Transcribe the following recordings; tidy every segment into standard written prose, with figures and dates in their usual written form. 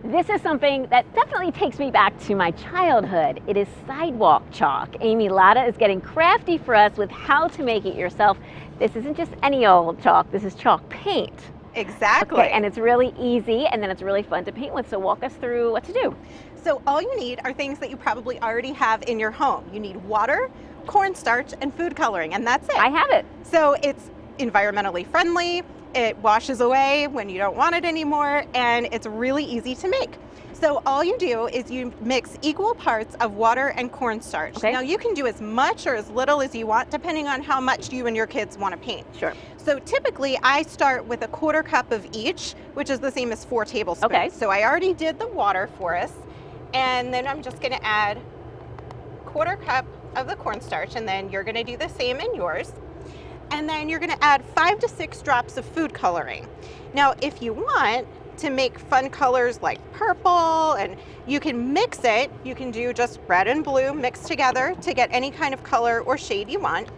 This is something that definitely takes me back to my childhood. It is sidewalk chalk. Amy Latta is getting crafty for us with how to make it yourself. This isn't just any old chalk, this is chalk paint. Exactly. Okay, and it's really easy and then it's really fun to paint with, so walk us through what to do. So all you need are things that you probably already have in your home. You need water, cornstarch, and food coloring, and that's it. I have it. So it's environmentally friendly, it washes away when you don't want it anymore, and it's really easy to make. So all you do is you mix equal parts of water and cornstarch. Okay. Now you can do as much or as little as you want depending on how much you and your kids want to paint. Sure. So typically I start with a 1/4 cup of each, which is the same as 4 tablespoons. Okay. So I already did the water for us, and then I'm just going to add 1/4 cup of the cornstarch, and then you're going to do the same in yours. And then you're going to add 5 to 6 drops of food coloring. Now, if you want to make fun colors like purple, and you can mix it, you can do just red and blue mixed together to get any kind of color or shade you want.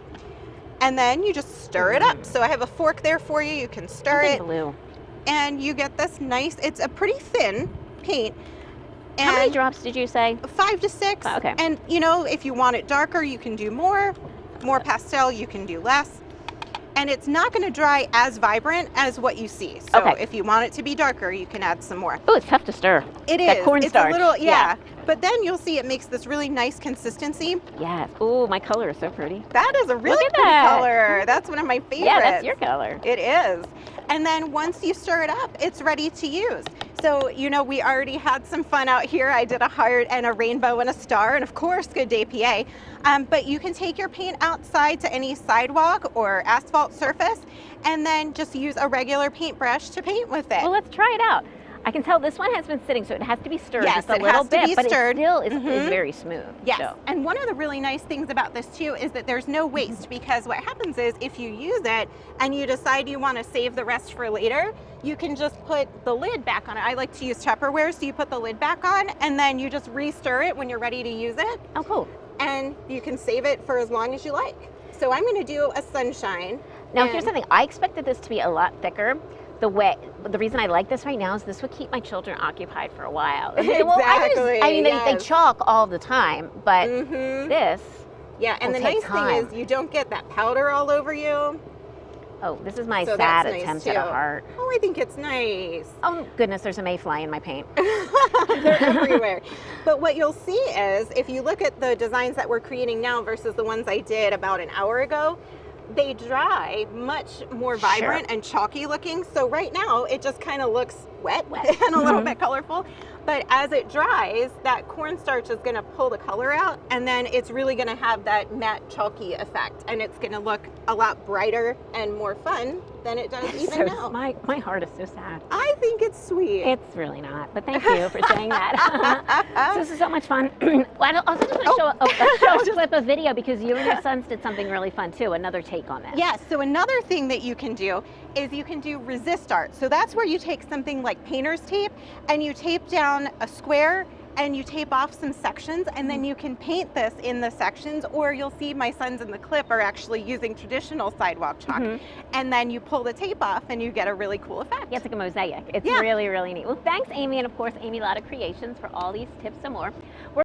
And then you just stir it up. So I have a fork there for you. You can stir it. Blue. And you get this nice, it's a pretty thin paint. And How many drops did you say? 5 to 6. Oh, okay. And you know, if you want it darker, you can do more pastel, you can do less. And it's not going to dry as vibrant as what you see. So Okay. if you want it to be darker, you can add some more. Oh, it's tough to stir. It is. That cornstarch. It's a little, yeah. But then you'll see it makes this really nice consistency. Yes. Oh, my color is so pretty. That is a really at pretty that. color. That's one of my favorites. Yeah, that's your color. It is. And then once you stir it up, it's ready to use. So, you know, we already had some fun out here. I did a heart and a rainbow and a star, and of course, Good Day PA. But you can take your paint outside to any sidewalk or asphalt surface, and then just use a regular paintbrush to paint with it. Well, let's try it out. I can tell this one has been sitting, so it has to be stirred Yes, just a it little has to bit, be but stirred. it still is very smooth. Yes, So. and one of the really nice things about this too is that there's no waste, because what happens is if you use it and you decide you want to save the rest for later, you can just put the lid back on it. I like to use Tupperware, so you put the lid back on and then you just re-stir it when you're ready to use it. Oh, cool. And you can save it for as long as you like. So I'm going to do a sunshine. Now, here's something. I expected this to be a lot thicker. The reson I like this right now is this would keep my children occupied for a while. Exactly. Well, I mean, they yes. chalk all the time, but this Yeah, and will the take nice time. thing is you don't get that powder all over you. Oh, this is my So sad that's nice, attempt too. at a heart. Oh, I think it's nice. Oh, goodness, there's a mayfly in my paint. They're everywhere. But what you'll see is, if you look at the designs that we're creating now versus the ones I did about an hour ago, they dry much more vibrant and chalky looking. So right now it just kind of looks wet and a little bit colorful. But as it dries, that cornstarch is going to pull the color out, and then it's really going to have that matte chalky effect, and it's going to look a lot brighter and more fun than it does even now. My heart is so sad. I think it's sweet. It's really not, but thank you for saying that. This is so much fun. Well, I also just want to show a clip of video, because you and your sons did something really fun too, another take on this. Yes, so another thing that you can do is you can do resist art. So that's where you take something like painter's tape and you tape down a square and you tape off some sections, and then you can paint this in the sections, or you'll see my sons in the clip are actually using traditional sidewalk chalk, and then you pull the tape off and you get a really cool effect. Yeah, it's like a mosaic. It's really, really neat. Well, thanks, Amy, and of course, Amy Latta Creations, for all these tips and more.